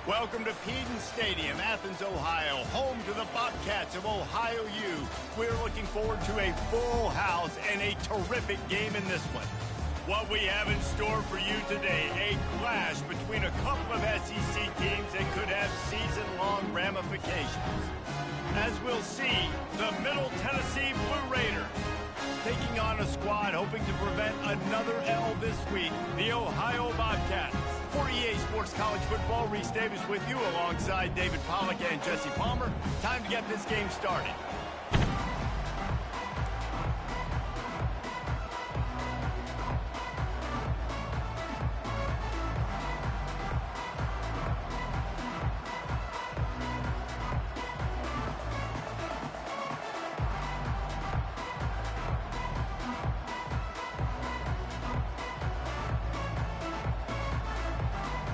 Welcome to Peden Stadium, Athens, Ohio, home to the Bobcats of Ohio U. We're looking forward to a full house and a terrific game in this one. What we have in store for you today, a clash between a couple of SEC teams that could have season-long ramifications. As we'll see, the Middle Tennessee Blue Raiders taking on a squad hoping to prevent another L this week, the Ohio Bobcats. For EA Sports College Football, Reese Davis with you alongside David Pollack and Jesse Palmer. Time to get this game started.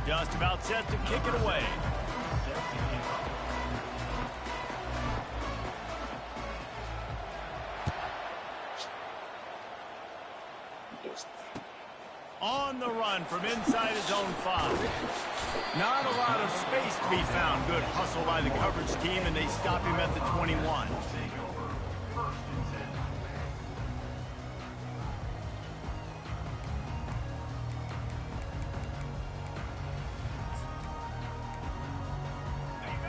Just about set to kick it away. On the run from inside his own 5. Not a lot of space to be found. Good hustle by the coverage team, and they stop him at the 21.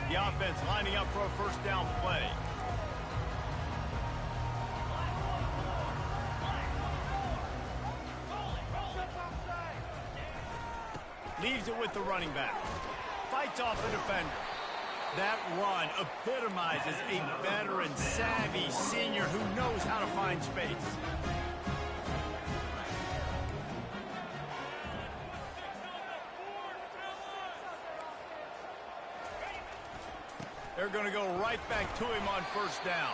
The offense lining up for a first down play. Leaves it with the running back. Fights off the defender. That run epitomizes a veteran, savvy senior who knows how to find space. They're going to go right back to him on first down.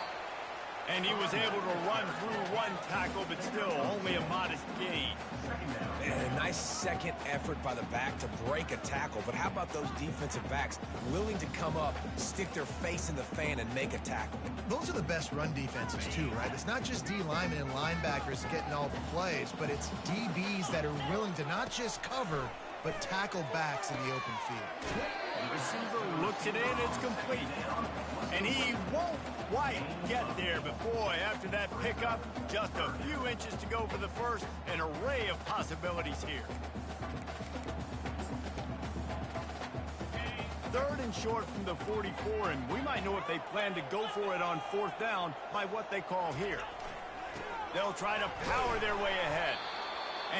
And he was able to run through one tackle, but still only a modest gain. Man, a nice second effort by the back to break a tackle. But how about those defensive backs willing to come up, stick their face in the fan, and make a tackle? Those are the best run defenses, too, right? It's not just D linemen and linebackers getting all the plays, but it's DBs that are willing to not just cover, but tackle backs in the open field. The receiver looks it in, it's complete. And he won't quite get there, but boy, after that pickup, just a few inches to go for the first, an array of possibilities here. Third and short from the 44, and we might know if they plan to go for it on fourth down by what they call here. They'll try to power their way ahead.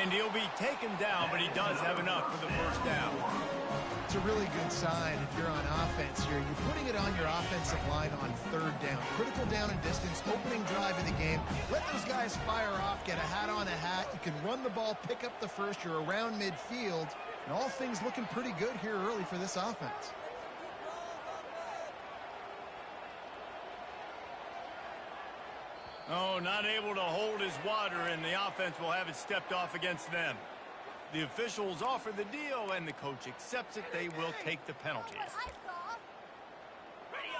And he'll be taken down, but he does have enough for the first down. It's a really good sign if you're on offense here. You're putting it on your offensive line on third down. Critical down and distance, opening drive of the game. Let those guys fire off, get a hat on a hat. You can run the ball, pick up the first. You're around midfield. And all things looking pretty good here early for this offense. Oh, not able to hold his water, and the offense will have it stepped off against them. The officials offer the deal, and the coach accepts it. They will take the penalties.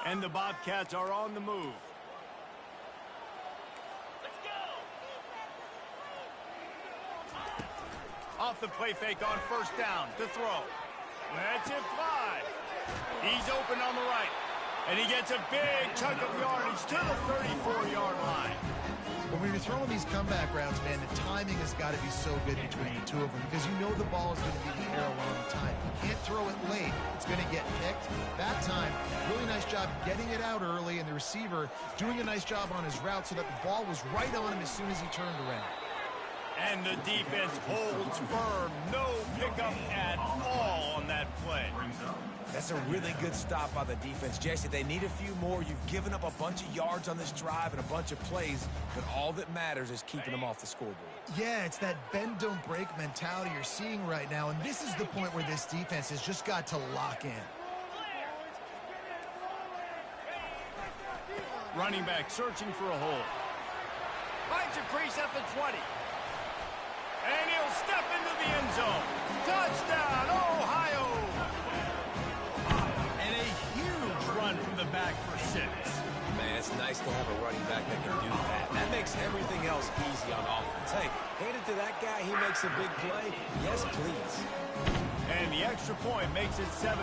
And the Bobcats are on the move. Off the play fake on first down to throw. Let's it fly. He's open on the right. And he gets a big chunk of yardage to the 34-yard line. But when you're throwing these comeback routes, man, the timing has got to be so good between the two of them because you know the ball is going to be in the air a long time. You can't throw it late. It's going to get picked. That time, really nice job getting it out early, and the receiver doing a nice job on his route so that the ball was right on him as soon as he turned around. And the defense holds firm. No pickup at all on that play. That's a really good stop by the defense. Jesse, they need a few more. You've given up a bunch of yards on this drive and a bunch of plays, but all that matters is keeping them off the scoreboard. Yeah, it's that bend, don't break mentality you're seeing right now, and this is the point where this defense has just got to lock in. Running back searching for a hole. Finds a crease at the 20. And he'll step into the end zone. Touchdown, Ohio! And a huge run from the back for 6. Man, it's nice to have a running back that can do that. That makes everything else easy on offense. Hey, hand it to that guy, he makes a big play. Yes, please. And the extra point makes it 7-0.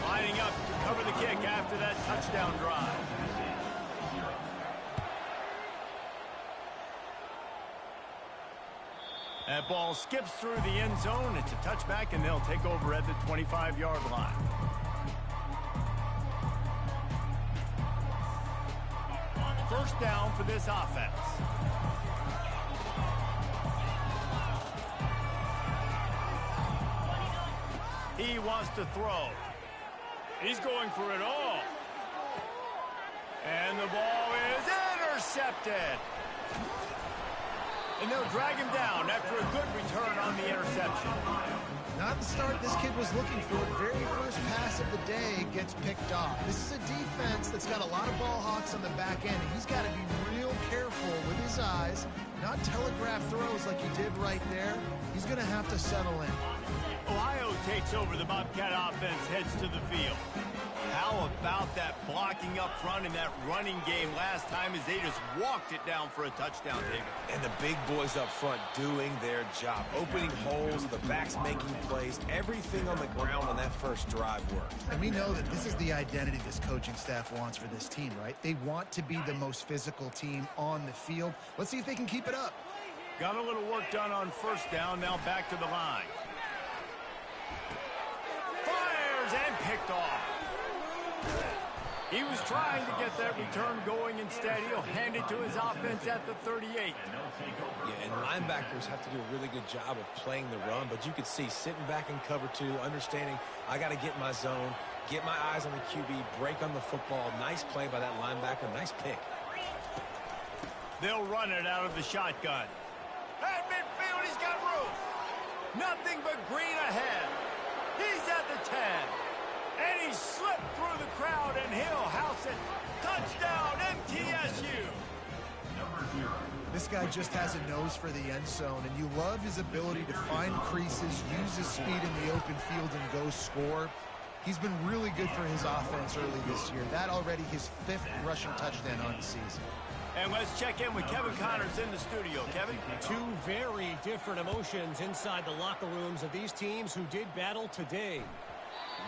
Lining up to cover the kick after that touchdown drive. That ball skips through the end zone. It's a touchback, and they'll take over at the 25-yard line. First down for this offense. He wants to throw. He's going for it all. And the ball is intercepted. And they'll drag him down after a good return on the interception. Not the start this kid was looking for. Very first pass of the day gets picked off. This is a defense that's got a lot of ball hawks on the back end. He's got to be real careful with his eyes, not telegraph throws like he did right there. He's going to have to settle in. Ohio takes over. The Bobcat offense heads to the field. How about that blocking up front in that running game last time as they just walked it down for a touchdown, David? And the big boys up front doing their job. Opening holes, the backs making plays, everything on the ground on that first drive worked. And we know that this is the identity this coaching staff wants for this team, right? They want to be the most physical team on the field. Let's see if they can keep it up. Got a little work done on first down. Now back to the line. Fires and picked off. He was trying to get that return going. Instead, he'll hand it to his offense at the 38. Yeah, and linebackers have to do a really good job of playing the run, but you could see sitting back in cover two, understanding I got to get my zone, get my eyes on the QB, break on the football. Nice play by that linebacker. Nice pick. They'll run it out of the shotgun. At midfield, he's got room. Nothing but green ahead. He's at the 10. And he slipped through the crowd, and he'll house it. Touchdown, MTSU. This guy just has a nose for the end zone, and you love his ability to find creases, use his speed in the open field, and go score. He's been really good for his offense early this year. That already his 5th rushing touchdown on the season. And let's check in with Kevin Connors in the studio. Kevin? Two very different emotions inside the locker rooms of these teams who did battle today.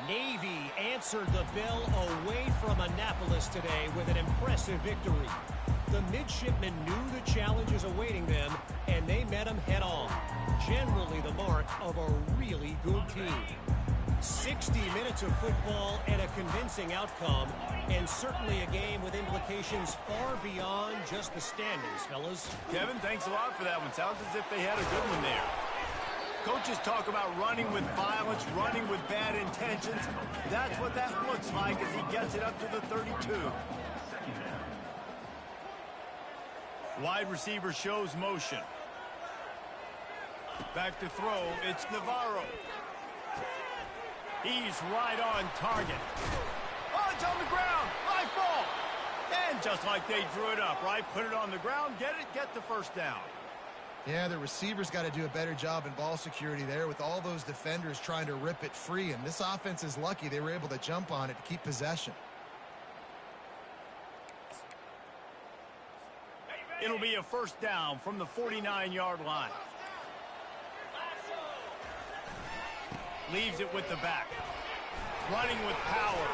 Navy answered the bell away from Annapolis today with an impressive victory. The midshipmen knew the challenges awaiting them, and they met them head-on. Generally the mark of a really good team. 60 minutes of football and a convincing outcome, and certainly a game with implications far beyond just the standings, fellas. Kevin, thanks a lot for that one. Sounds as if they had a good one there. Coaches talk about running with violence, running with bad intentions. That's what that looks like as he gets it up to the 32. Wide receiver shows motion. Back to throw, it's Navarro. He's right on target. Oh, it's on the ground. Live ball. And just like they drew it up, right? Put it on the ground, get the first down. Yeah, the receivers got to do a better job in ball security there with all those defenders trying to rip it free. And this offense is lucky they were able to jump on it to keep possession. It'll be a first down from the 49-yard line. Leaves it with the back. Running with power.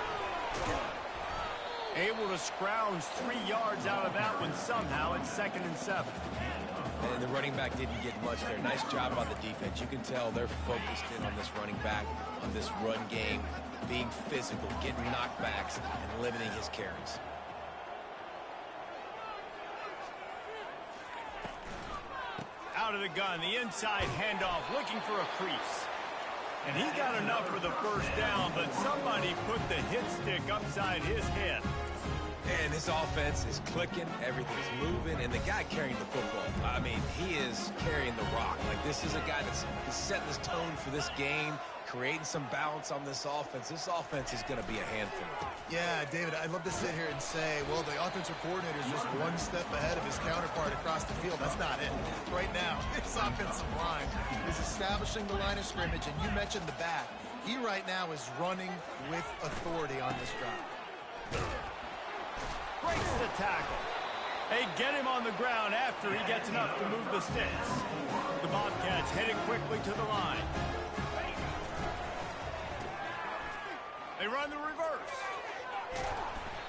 Able to scrounge 3 yards out of that one somehow. It's 2nd and 7. And the running back didn't get much there. Nice job by the defense. You can tell they're focused in on this running back, on this run game, being physical, getting knockbacks, and limiting his carries. Out of the gun, the inside handoff, looking for a crease. And he got enough for the first down, but somebody put the hit stick upside his head. And this offense is clicking, everything's moving, and the guy carrying the football, I mean, he is carrying the rock. Like, this is a guy that's setting this tone for this game, creating some balance on this offense. This offense is going to be a handful. Yeah, David, I'd love to sit here and say, well, the offensive coordinator is just one step ahead of his counterpart across the field. That's not it. Right now, this offensive line is establishing the line of scrimmage, and you mentioned the back. He right now is running with authority on this drive. Breaks the tackle. They get him on the ground after he gets enough to move the sticks. The Bobcats headed quickly to the line. They run the reverse.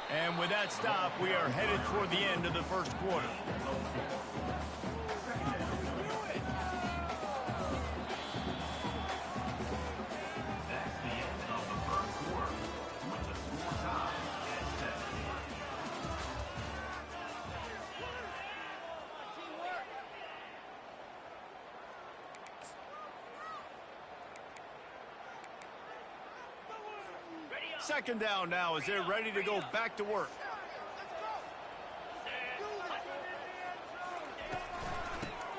And with that stop, we are headed toward the end of the first quarter. Second down now as they're ready to go back to work.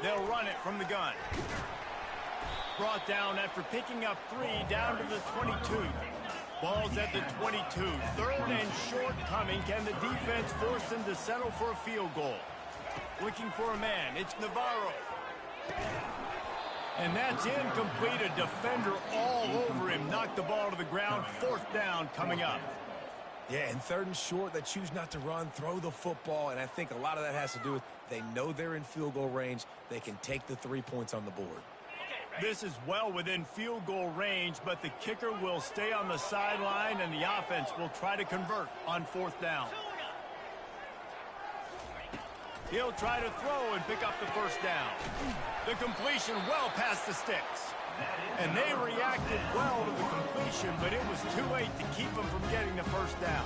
They'll run it from the gun. Brought down after picking up 3 down to the 22. Ball's at the 22. Third and short coming. Can the defense force them to settle for a field goal? Looking for a man. It's Navarro. And that's incomplete. A defender all over him. Knocked the ball to the ground. Fourth down coming up. Yeah, and third and short, they choose not to run, throw the football, and I think a lot of that has to do with they know they're in field goal range. They can take the 3 points on the board. This is well within field goal range, but the kicker will stay on the sideline, and the offense will try to convert on fourth down. He'll try to throw and pick up the first down. The completion well past the sticks. And they reacted well to the completion, but it was too late to keep them from getting the first down.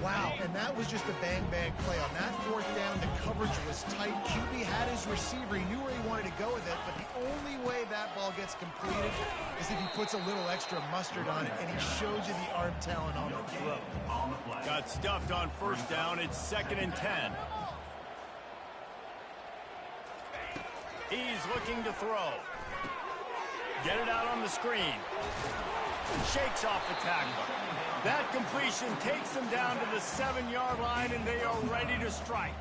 Wow, and that was just a bang-bang play. On that fourth down, the coverage was tight. QB had his receiver. He knew where he wanted to go with it, but the only way that ball gets completed is if he puts a little extra mustard on it, and he shows you the arm talent on the throw. Got stuffed on first down. It's 2nd and 10. He's looking to throw. Get it out on the screen. Shakes off the tackler. That completion takes them down to the 7-yard line, and they are ready to strike.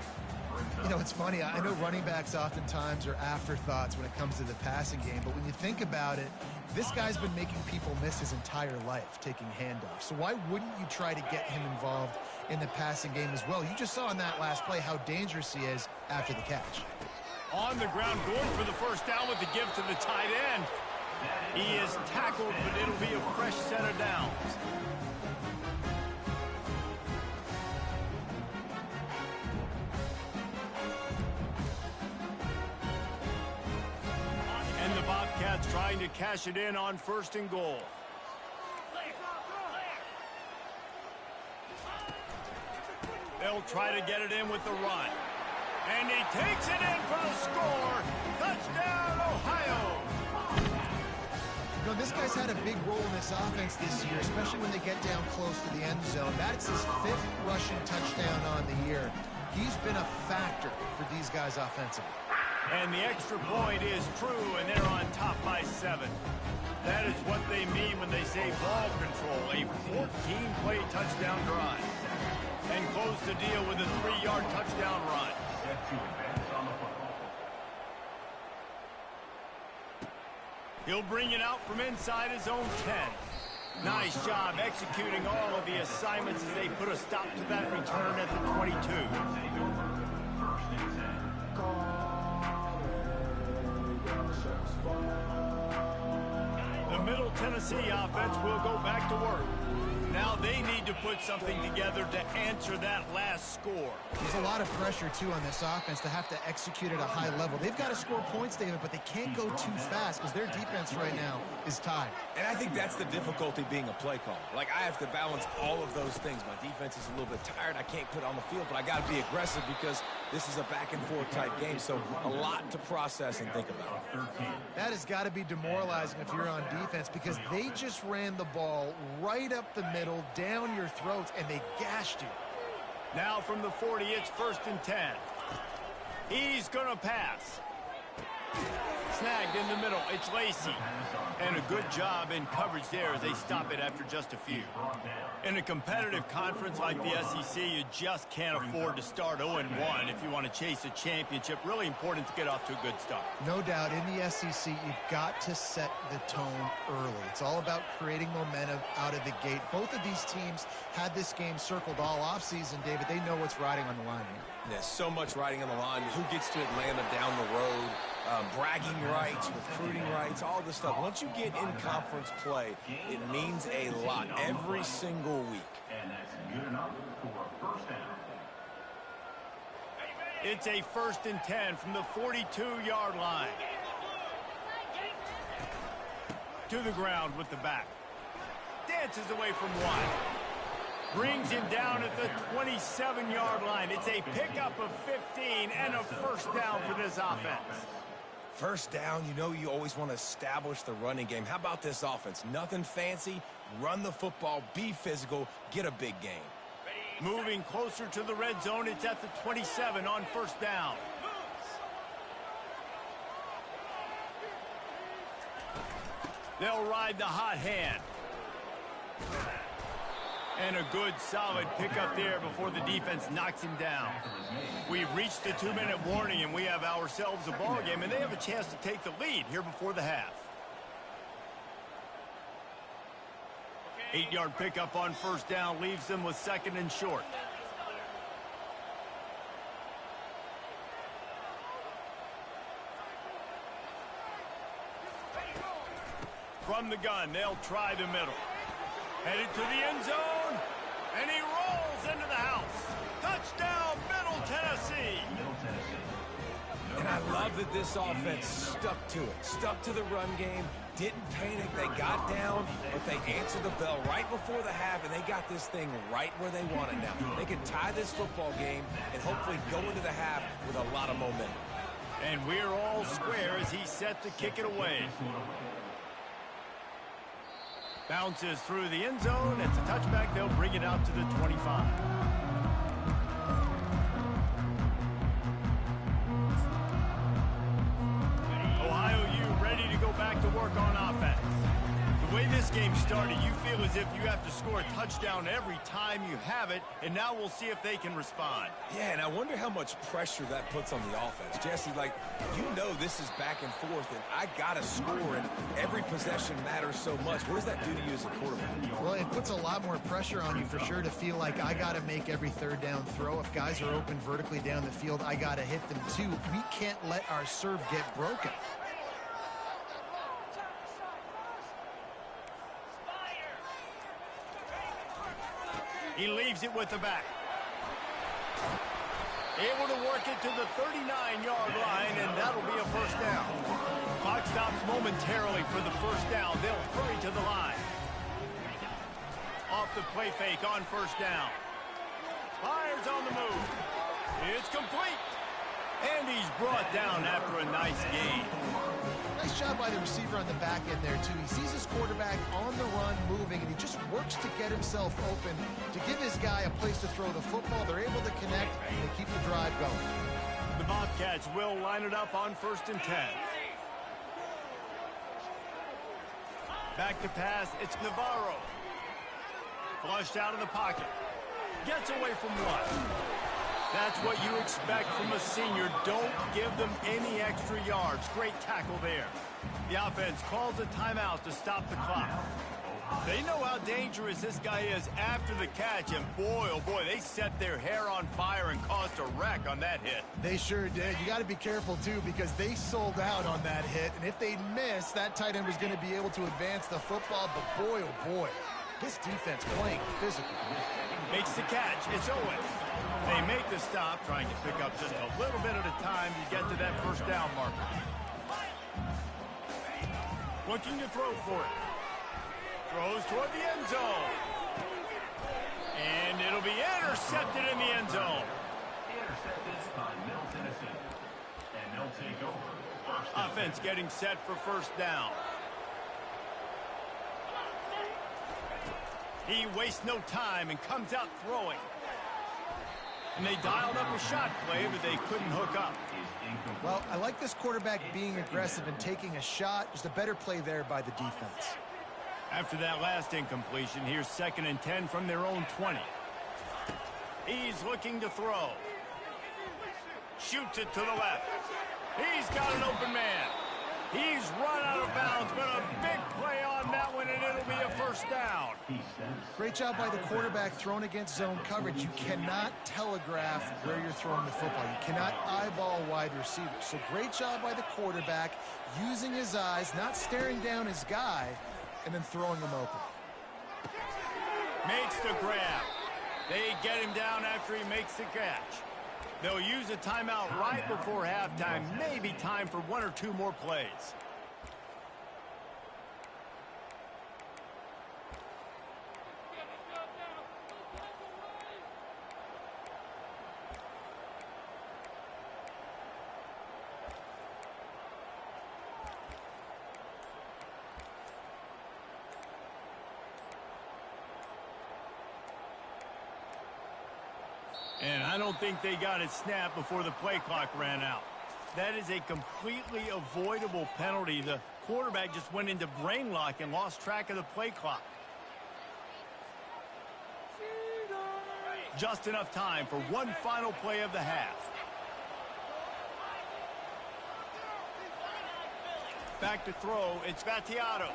You know, it's funny. I know running backs oftentimes are afterthoughts when it comes to the passing game, but when you think about it, this guy's been making people miss his entire life taking handoffs. So why wouldn't you try to get him involved in the passing game as well? You just saw in that last play how dangerous he is after the catch. On the ground, going for the first down with the give to the tight end. He is tackled, but it'll be a fresh set of downs. And the Bobcats trying to cash it in on 1st and goal. They'll try to get it in with the run. And he takes it in for the score. Touchdown, Ohio. You know, this guy's had a big role in this offense this year, especially when they get down close to the end zone. That's his 5th rushing touchdown on the year. He's been a factor for these guys offensively. And the extra point is true, and they're on top by 7. That is what they mean when they say ball control, a 14-play touchdown drive. And close the deal with a 3-yard touchdown run. He'll bring it out from inside his own 10. Nice job executing all of the assignments as they put a stop to that return at the 22. The Middle Tennessee offense will go back to work. Now they need to put something together to answer that last score. There's a lot of pressure, too, on this offense to have to execute at a high level. They've got to score points, David, but they can't go too fast because their defense right now is tied. And I think that's the difficulty being a play caller. Like, I have to balance all of those things. My defense is a little bit tired. I can't put it on the field, but I got to be aggressive because this is a back-and-forth type game, so a lot to process and think about. That has got to be demoralizing if you're on defense because they just ran the ball right up the middle, down your throats, and they gashed you. Now from the 40, it's 1st and 10. He's going to pass. Snagged in the middle. It's Lacey. And a good job in coverage there as they stop it after just a few. In a competitive conference like the SEC, you just can't afford to start 0-1 if you want to chase a championship. Really important to get off to a good start. No doubt, in the SEC, you've got to set the tone early. It's all about creating momentum out of the gate. Both of these teams had this game circled all offseason, David. They know what's riding on the line here. There's so much riding on the line. Who gets to Atlanta down the road? Bragging rights, recruiting rights, all this stuff. Once you get in conference play, it means a lot every single week. And that's good enough for a first down. It's a 1st and 10 from the 42-yard line. To the ground with the back. Dances away from one. Brings him down at the 27-yard line. It's a pickup of 15 and a first down for this offense. First down, you know you always want to establish the running game. How about this offense? Nothing fancy. Run the football, be physical, get a big gain. Moving closer to the red zone, it's at the 27 on first down. They'll ride the hot hand. And a good, solid pickup there before the defense knocks him down. We've reached the 2-minute warning, and we have ourselves a ball game, and they have a chance to take the lead here before the half. 8-yard pickup on first down leaves them with 2nd and short. From the gun, they'll try the middle. Headed to the end zone, and he rolls into the house. Touchdown, Middle Tennessee. And I love that this offense stuck to it, stuck to the run game, didn't panic. They got down, but they answered the bell right before the half, and they got this thing right where they want it now. They can tie this football game and hopefully go into the half with a lot of momentum. And we're all square as he's set to kick it away. Bounces through the end zone. It's a touchback. They'll bring it out to the 25. Ohio U ready to go back to work on offense. The way this game started, you feel as if you have to score a touchdown every time you have it, and now we'll see if they can respond. Yeah, and I wonder how much pressure that puts on the offense. Jesse, like, you know this is back and forth, and I got to score, and every possession matters so much. What does that do to you as a quarterback? Well, it puts a lot more pressure on you for sure to feel like I got to make every third down throw. If guys are open vertically down the field, I got to hit them too. We can't let our serve get broken. He leaves it with the back. Able to work it to the 39-yard line, and that'll be a first down. Clock stops momentarily for the first down. They'll hurry to the line. Off the play fake on first down. Fires on the move. It's complete. And he's brought down after a nice gain. Nice job by the receiver on the back end there, too. He sees his quarterback on the run moving, and he just works to get himself open to give his guy a place to throw the football. They're able to connect and keep the drive going. The Bobcats will line it up on 1st and 10. Back to pass, it's Navarro. Flushed out of the pocket. Gets away from one. That's what you expect from a senior. Don't give them any extra yards. Great tackle there. The offense calls a timeout to stop the clock. They know how dangerous this guy is after the catch, and boy, oh boy, they set their hair on fire and caused a wreck on that hit. They sure did. You got to be careful, too, because they sold out on that hit, and if they miss, that tight end was going to be able to advance the football, but boy, oh boy, this defense playing physical. Makes the catch. It's Owen. They make the stop, trying to pick up just a little bit at a time to get to that first down marker. Looking to throw for it. Throws toward the end zone. And it'll be intercepted in the end zone. Intercepted by Middle Tennessee. And they'll take over first down. Offense getting set for first down. He wastes no time and comes out throwing. And they dialed up a shot play, but they couldn't hook up. Well, I like this quarterback being aggressive and taking a shot. Just a better play there by the defense. After that last incompletion, here's 2nd and 10 from their own 20. He's looking to throw. Shoots it to the left. He's got an open man. He's run out of bounds, but a big play on that one, and and it'll be a first down. Great job by the quarterback thrown against zone coverage. You cannot telegraph where you're throwing the football. You cannot eyeball wide receivers. So great job by the quarterback using his eyes, not staring down his guy, and then throwing him open. Makes the grab. They get him down after he makes the catch. They'll use a timeout right before halftime. Maybe time for one or two more plays. And I don't think they got it snapped before the play clock ran out. That is a completely avoidable penalty. The quarterback just went into brain lock and lost track of the play clock. Just enough time for one final play of the half. Back to throw, it's Battiato.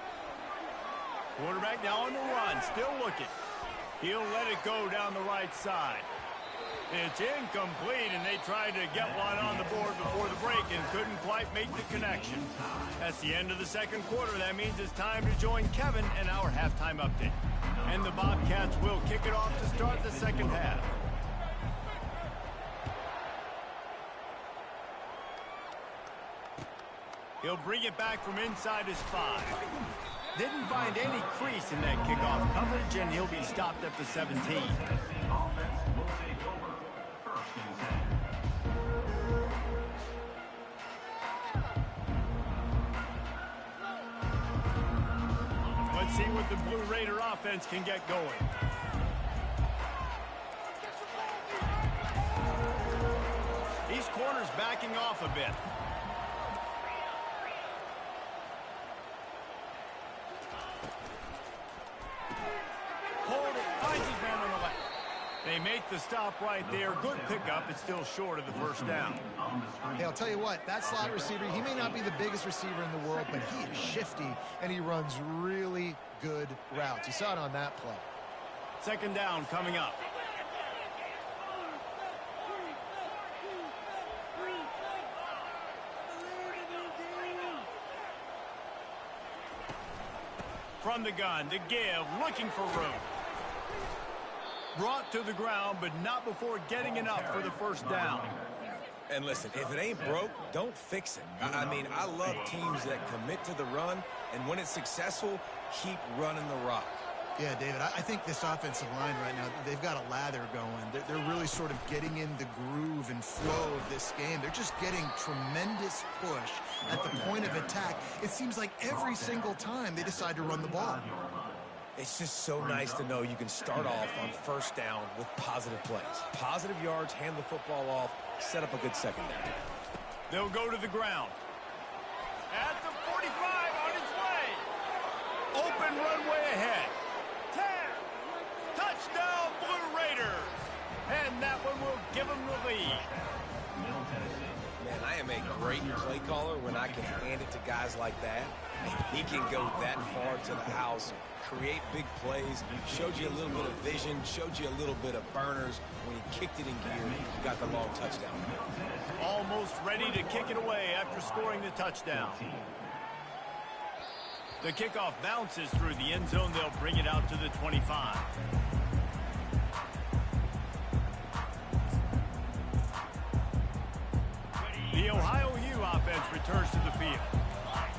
Quarterback now on the run, still looking. He'll let it go down the right side. It's incomplete, and they tried to get one on the board before the break and couldn't quite make the connection. That's the end of the second quarter. That means it's time to join Kevin and our halftime update. And the Bobcats will kick it off to start the second half. He'll bring it back from inside his 5. Didn't find any crease in that kickoff coverage, and he'll be stopped at the 17. Let's see what the Blue Raider offense can get going. These corners backing off a bit. Hold it, finds his man on the left. They make the stop right there. Good pickup. It's still short of the first down. Hey, I'll tell you what, that slot receiver, he may not be the biggest receiver in the world, but he is shifty, and he runs really good routes. You saw it on that play. Second down coming up. From the gun, to give, looking for room. Brought to the ground, but not before getting enough for the first down. And listen, if it ain't broke, don't fix it. I mean, I love teams that commit to the run, and when it's successful, keep running the rock. Yeah, David, I think this offensive line right now, they've got a lather going. They're really sort of getting in the groove and flow of this game. They're just getting tremendous push at the point of attack. It seems like every single time they decide to run the ball. It's just so nice to know you can start off on first down with positive plays. Positive yards, hand the football off, set up a good second down. They'll go to the ground. At the 45 on its way. Open runway ahead. 10. Touchdown, Blue Raiders. And that one will give them the lead. Man, I am a great play caller when I can hand it to guys like that. He can go that far to the house, create big plays, showed you a little bit of vision, showed you a little bit of burners. When he kicked it in gear, he got the long touchdown. Almost ready to kick it away after scoring the touchdown. The kickoff bounces through the end zone. They'll bring it out to the 25. The Ohio U offense returns to the field.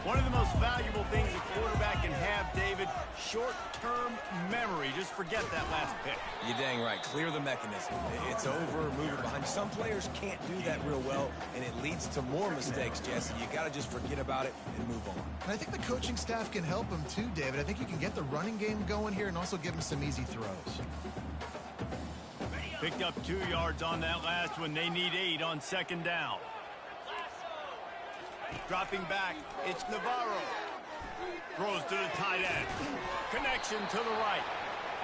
One of the most valuable things a quarterback can have, David, short-term memory. Just forget that last pick. You're dang right. Clear the mechanism. It's over, move it behind. Some players can't do that real well, and it leads to more mistakes, Jesse. You got to just forget about it and move on. And I think the coaching staff can help him too, David. I think you can get the running game going here and also give him some easy throws. Picked up 2 yards on that last one. They need 8 on second down. Dropping back, it's Navarro. Throws to the tight end. Connection to the right.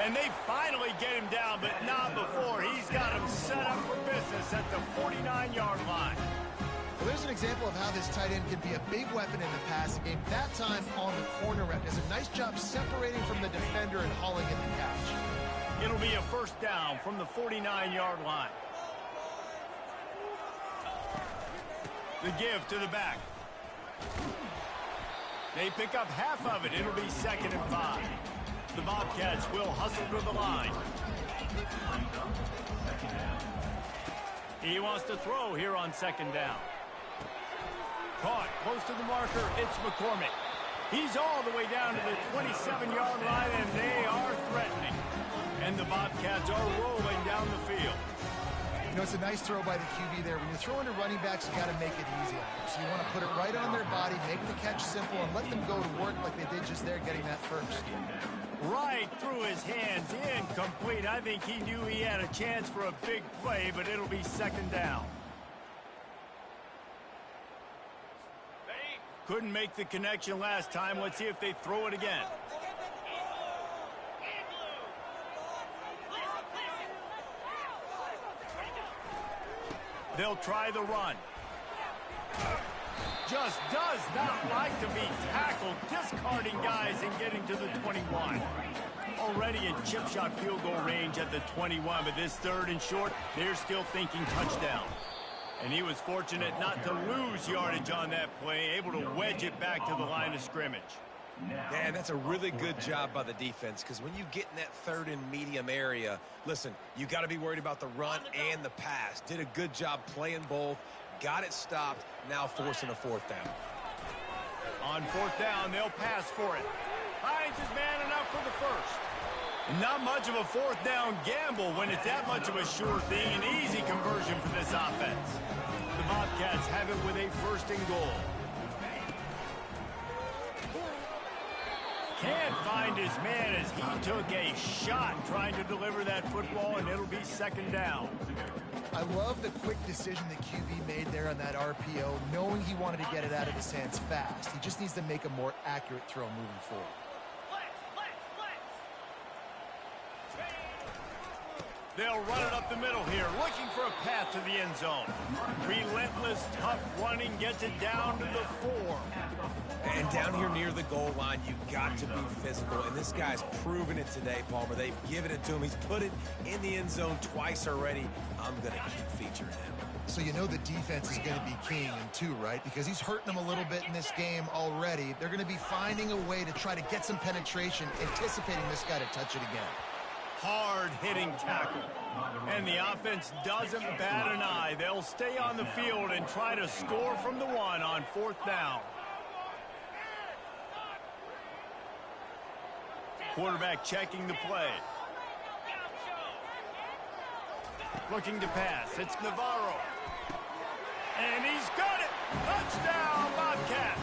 And they finally get him down, but not before. He's got him set up for business at the 49-yard line. Well, there's an example of how this tight end can be a big weapon in the passing game. That time on the corner route. Does a nice job separating from the defender and hauling in the catch. It'll be a first down from the 49-yard line. The give to the back. They pick up half of it. It'll be 2nd and 5. The Bobcats will hustle to the line. He wants to throw here on 2nd down. Caught close to the marker. It's McCormick. He's all the way down to the 27-yard line, and they are threatening. And the Bobcats are rolling down the field. You know, it's a nice throw by the QB there. When you're throwing to running backs, you got to make it easy on them. So you want to put it right on their body, make the catch simple, and let them go to work like they did just there, getting that first. Right through his hands, incomplete. I think he knew he had a chance for a big play, but it'll be 2nd down. Couldn't make the connection last time. Let's see if they throw it again. They'll try the run. Just does not like to be tackled, discarding guys and getting to the 21. Already in chip shot field goal range at the 21, but this 3rd and short, they're still thinking touchdown. And he was fortunate not to lose yardage on that play, able to wedge it back to the line of scrimmage. Yeah, that's a really good job by the defense, because when you get in that 3rd and medium area, listen, you got to be worried about the run and the pass. Did a good job playing both, got it stopped, now forcing a 4th down. On 4th down, they'll pass for it. Hines is man enough for the first. And not much of a 4th down gamble when it's that much of a sure thing, an easy conversion for this offense. The Bobcats have it with a 1st and goal. Can't find his man as he took a shot trying to deliver that football, and it'll be 2nd down. I love the quick decision the QB made there on that RPO, knowing he wanted to get it out of his hands fast. He just needs to make a more accurate throw moving forward. They'll run it up the middle here, looking for a path to the end zone. Relentless, tough running gets it down to the 4. And down here near the goal line, you've got to be physical. And this guy's proven it today, Palmer. They've given it to him. He's put it in the end zone twice already. I'm going to keep featuring him. So you know the defense is going to be keying him too, right? Because he's hurting them a little bit in this game already. They're going to be finding a way to try to get some penetration, anticipating this guy to touch it again. Hard-hitting tackle. And the offense doesn't bat an eye. They'll stay on the field and try to score from the 1 on 4th down. Quarterback checking the play. Looking to pass. It's Navarro. And he's got it. Touchdown, Bobcats.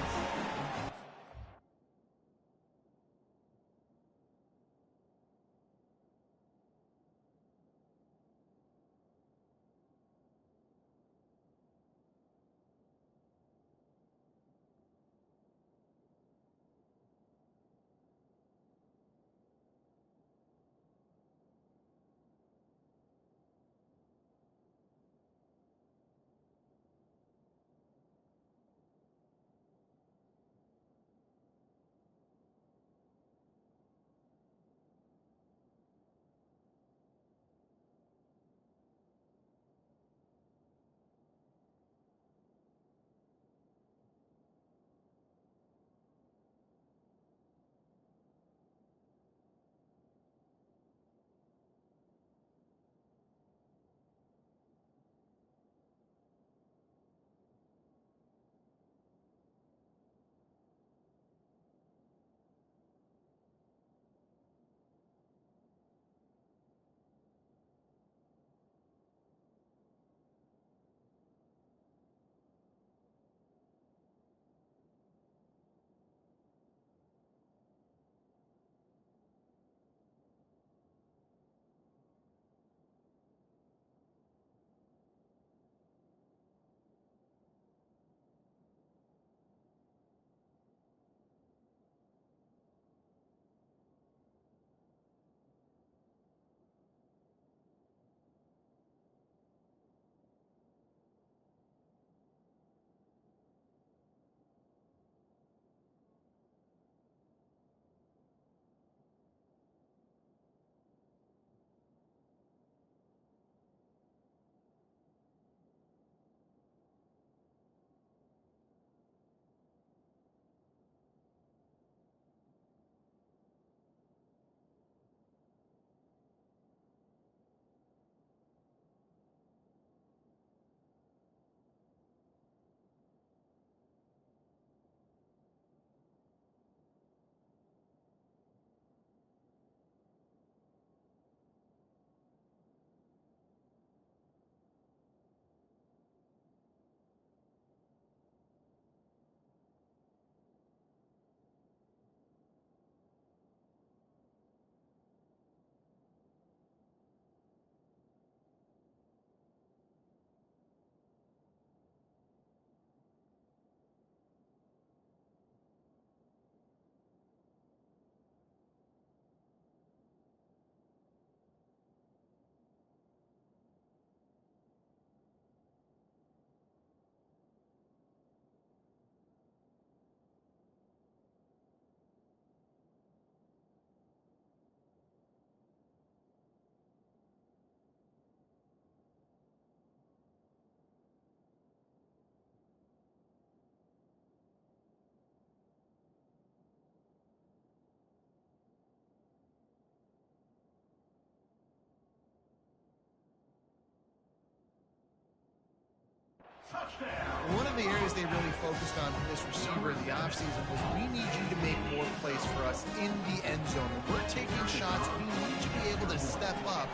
One of the areas they really focused on for this receiver in the offseason was we need you to make more plays for us in the end zone. When we're taking shots, we need you to be able to step up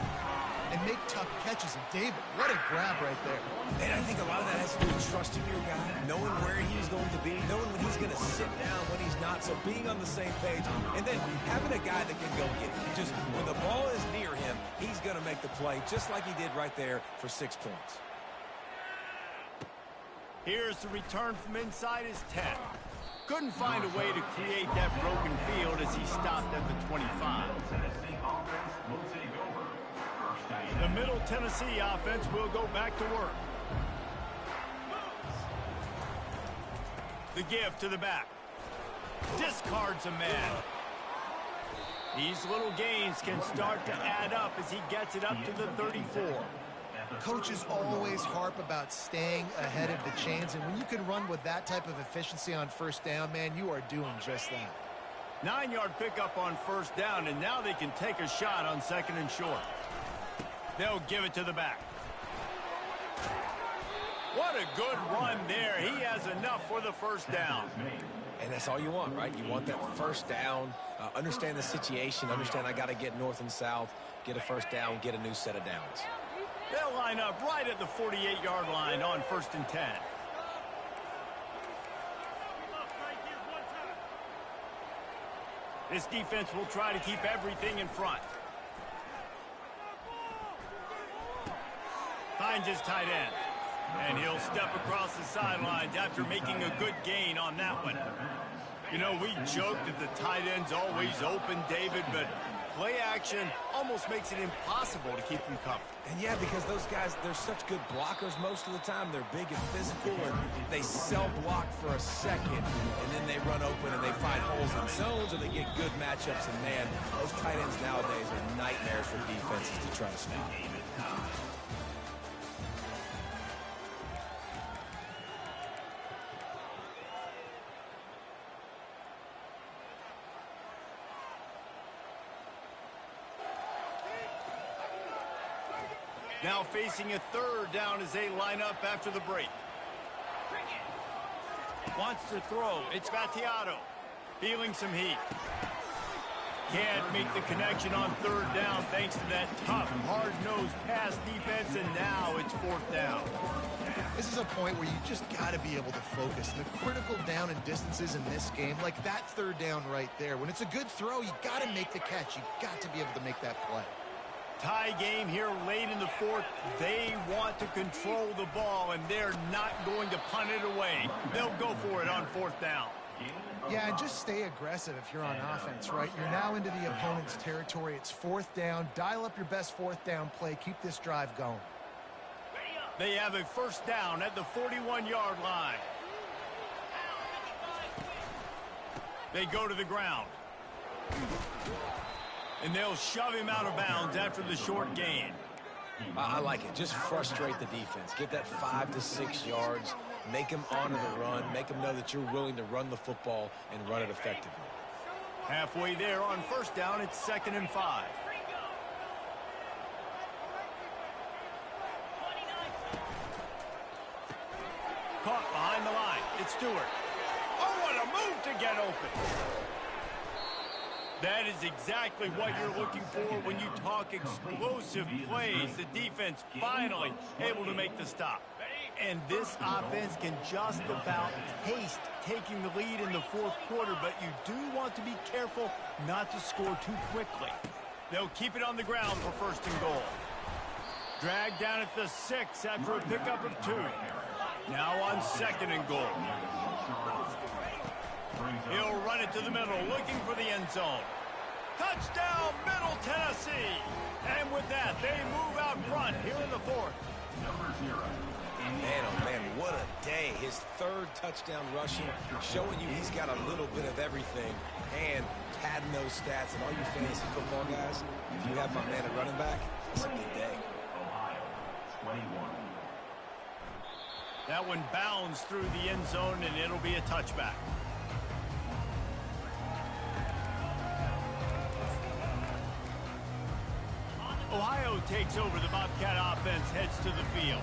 and make tough catches. And David, what a grab right there. And I think a lot of that has to do with trusting your guy, knowing where he's going to be, knowing when he's going to sit down, when he's not, so being on the same page, and then having a guy that can go get it. Just when the ball is near him, he's going to make the play, just like he did right there for 6 points. Here's the return from inside his 10. Couldn't find a way to create that broken field as he stopped at the 25. The Middle Tennessee offense will go back to work. The give to the back. Discards a man. These little gains can start to add up as he gets it up to the 34. Coaches always harp about staying ahead of the chains, and when you can run with that type of efficiency on first down, man, you are doing just that. 9-yard pickup on first down, and now they can take a shot on 2nd and short. They'll give it to the back. What a good run there. He has enough for the first down. And that's all you want, right? You want that first down, understand the situation, understand I got to get north and south, get a first down, get a new set of downs. They'll line up right at the 48-yard line on 1st and 10. This defense will try to keep everything in front. Finds his tight end. And he'll step across the sidelines after making a good gain on that one. You know, we joked that the tight end's always open, David, but play action almost makes it impossible to keep them covered. And yeah, because those guys, they're such good blockers most of the time. They're big and physical, and they sell block for a second, and then they run open and they find holes in zones, or they get good matchups. And man, those tight ends nowadays are nightmares for defenses to try to stop. Now facing a 3rd down as they line up after the break. Wants to throw. It's Battiato. Feeling some heat. Can't make the connection on 3rd down thanks to that tough, hard-nosed pass defense, and now it's 4th down. This is a point where you just got to be able to focus. The critical down and distances in this game, like that 3rd down right there. When it's a good throw, you got to make the catch. You got to be able to make that play. Tie game here late in the 4th. They want to control the ball, and they're not going to punt it away. They'll go for it on 4th down. Yeah, and just stay aggressive if you're on offense, right? You're now into the opponent's territory. It's 4th down. Dial up your best 4th down play. Keep this drive going. They have a 1st down at the 41-yard line. They go to the ground. And they'll shove him out of bounds after the short gain. I like it. Just frustrate the defense. Get that 5 to 6 yards. Make them honor the run. Make them know that you're willing to run the football and run it effectively. Halfway there on 1st down, it's 2nd and 5. Caught behind the line. It's Stewart. Oh, what a move to get open. That is exactly what you're looking for when you talk explosive plays. The defense finally able to make the stop. And this offense can just about taste taking the lead in the 4th quarter, but you do want to be careful not to score too quickly. They'll keep it on the ground for 1st and goal. Dragged down at the 6 after a pickup of 2. Now on 2nd and goal. He'll run it to the middle, looking for the end zone. Touchdown, Middle Tennessee! And with that, they move out front here in the 4th. Man, oh man, what a day. His 3rd touchdown rushing, showing you he's got a little bit of everything, and padding those stats. And all you fantasy football guys, if you have my man at running back, it's a good day. That one bounds through the end zone, and it'll be a touchback. Ohio takes over. The Bobcat offense heads to the field.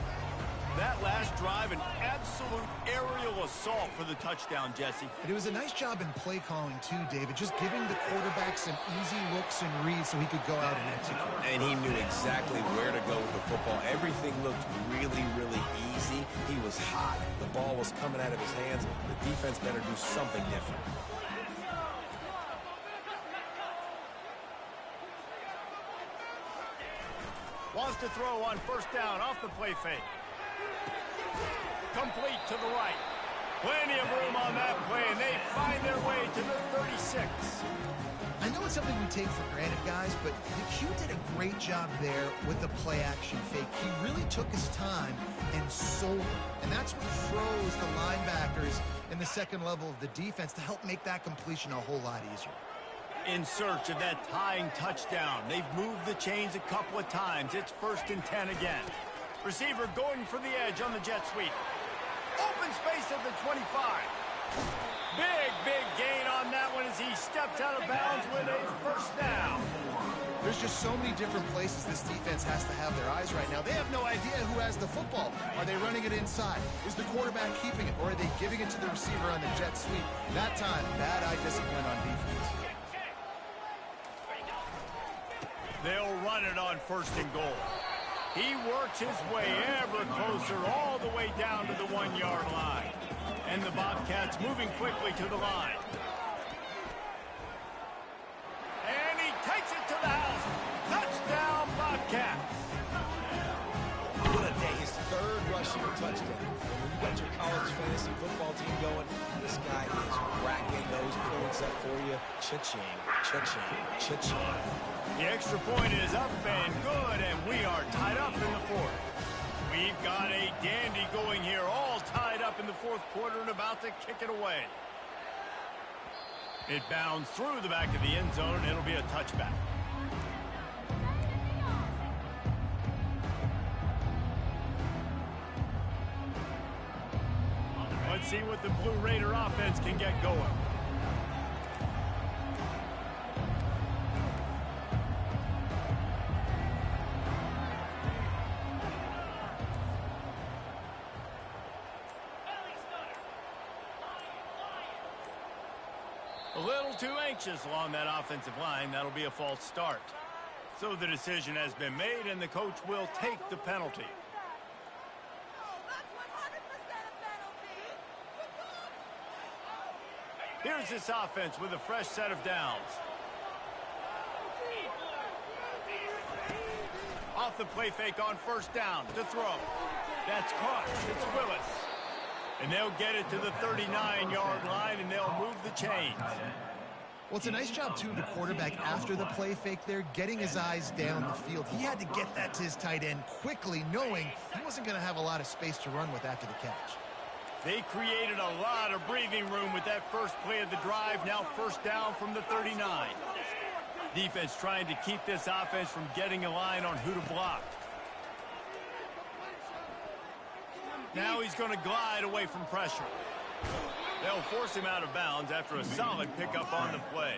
That last drive, an absolute aerial assault for the touchdown, Jesse. And it was a nice job in play calling, too, David, just giving the quarterback some easy looks and reads so he could go out and execute. And he knew exactly where to go with the football. Everything looked really, really easy. He was hot. The ball was coming out of his hands. The defense better do something different. Wants to throw on first down off the play fake. Complete to the right. Plenty of room on that play, and they find their way to the 36. I know it's something we take for granted, guys, but the Q did a great job there with the play-action fake. He really took his time and sold it. And that's what froze the linebackers in the second level of the defense to help make that completion a whole lot easier. In search of that tying touchdown. They've moved the chains a couple of times. It's 1st and 10 again. Receiver going for the edge on the jet sweep. Open space at the 25. Big gain on that one as he steps out of bounds with a first down. There's just so many different places this defense has to have their eyes right now. They have no idea who has the football. Are they running it inside? Is the quarterback keeping it? Or are they giving it to the receiver on the jet sweep? That time, bad eye discipline on defense. They'll run it on 1st and goal. He works his way ever closer all the way down to the 1-yard line. And the Bobcats moving quickly to the line. And he takes it to the house. Touchdown, Bobcats. What a day. His 3rd rushing touchdown. When you got your college fantasy football team going, this guy is racking those points up for you. Cha-ching, cha-ching, cha-ching. The extra point is up and good, and we are tied up in the 4th. We've got a dandy going here, all tied up in the 4th quarter and about to kick it away. It bounds through the back of the end zone, and it'll be a touchback. Let's see what the Blue Raider offense can get going. A little too anxious along that offensive line. That'll be a false start. So the decision has been made, and the coach will take the penalty. Here's this offense with a fresh set of downs. Off the play fake on 1st down to throw. That's caught. It's Willis. And they'll get it to the 39-yard line, and they'll move the chains. Well, it's a nice job, too, of the quarterback after the play fake there, getting his eyes down the field. He had to get that to his tight end quickly, knowing he wasn't going to have a lot of space to run with after the catch. They created a lot of breathing room with that first play of the drive. Now 1st down from the 39. Defense trying to keep this offense from getting a line on who to block. Now he's going to glide away from pressure. They'll force him out of bounds after a solid pickup on the play.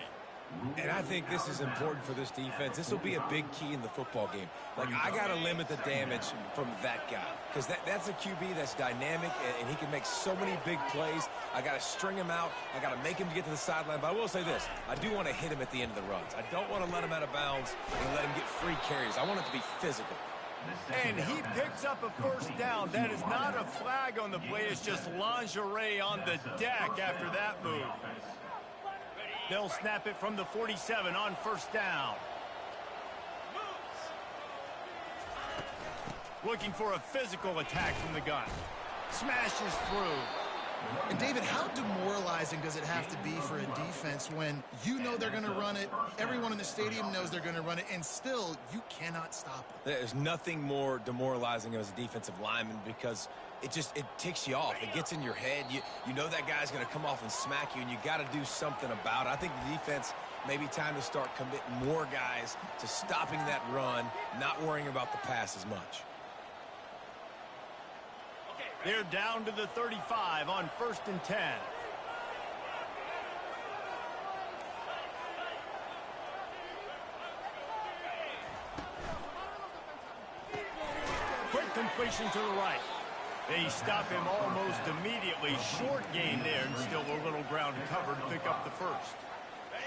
And I think this is important for this defense. This will be a big key in the football game. Like, I got to limit the damage from that guy. Because that's a QB that's dynamic, and he can make so many big plays. I got to string him out. I got to make him get to the sideline. But I will say this. I do want to hit him at the end of the runs. I don't want to let him out of bounds and let him get free carries. I want it to be physical. And he picks up a 1st down. That is not a flag on the play. It's just lingerie on the deck after that move. They'll snap it from the 47 on 1st down. Looking for a physical attack from the gun. Smashes through. And, David, how demoralizing does it have to be for a defense when you know they're going to run it, everyone in the stadium knows they're going to run it, and still you cannot stop it? There's nothing more demoralizing as a defensive lineman because it ticks you off. It gets in your head. You know that guy's going to come off and smack you, and you got to do something about it. I think the defense maybe time to start committing more guys to stopping that run, not worrying about the pass as much. They're down to the 35 on 1st and 10. Quick completion to the right. They stop him almost immediately. Short gain there, and still a little ground cover to pick up the first.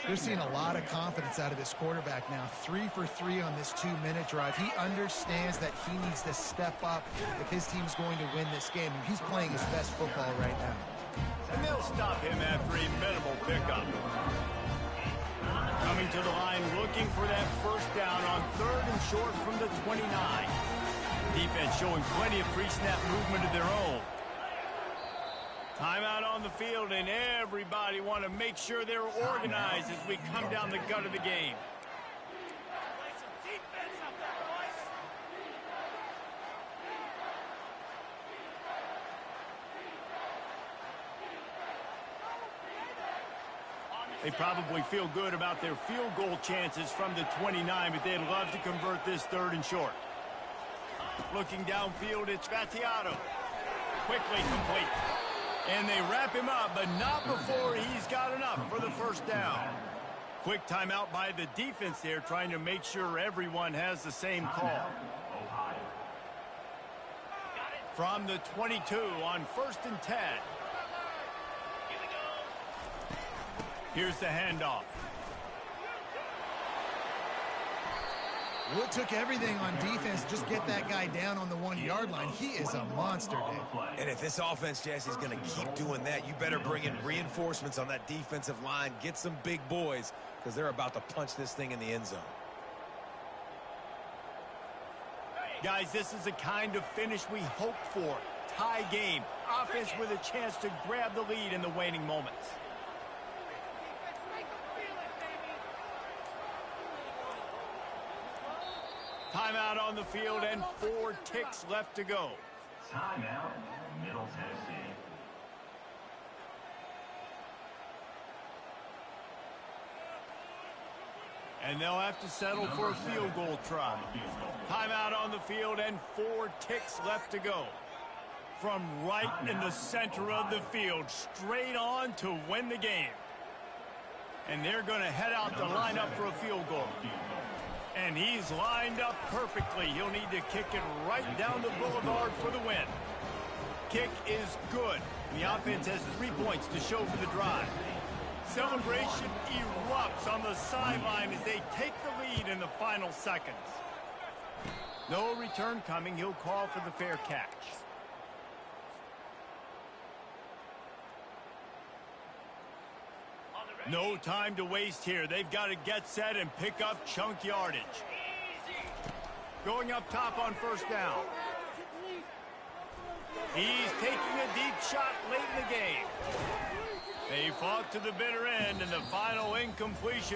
They're seeing a lot of confidence out of this quarterback now. 3 for 3 on this 2-minute drive. He understands that he needs to step up if his team's going to win this game. He's playing his best football right now. And they'll stop him after a minimal pickup. Coming to the line, looking for that first down on 3rd and short from the 29. Defense showing plenty of pre-snap movement of their own. Timeout on the field, and everybody want to make sure they're organized as we come down the gut of the game. They probably feel good about their field goal chances from the 29, but they'd love to convert this 3rd and short. Looking downfield, it's Battiato. Quickly complete. And they wrap him up, but not before he's got enough for the first down. Quick timeout by the defense there, trying to make sure everyone has the same call. From the 22 on 1st and 10. Here's the handoff. Well, it took everything on defense. Just get that guy down on the 1-yard line. He is a monster, dude. And if this offense, Jesse, is going to keep doing that, you better bring in reinforcements on that defensive line. Get some big boys, because they're about to punch this thing in the end zone. Guys, this is the kind of finish we hope for. Tie game. Offense with a chance to grab the lead in the waning moments. Timeout on the field and 4 ticks left to go. Timeout, Middle Tennessee. And they'll have to settle for a field goal try. Timeout on the field and 4 ticks left to go. From right in the center of the field, straight on to win the game. And they're going to head out to line up for a field goal. And he's lined up perfectly. He'll need to kick it right down the boulevard for the win. Kick is good. The offense has 3 points to show for the drive. Celebration erupts on the sideline as they take the lead in the final seconds. No return coming. He'll call for the fair catch. No time to waste here. They've got to get set and pick up chunk yardage. Going up top on 1st down. He's taking a deep shot late in the game. They fought to the bitter end, and the final incompletion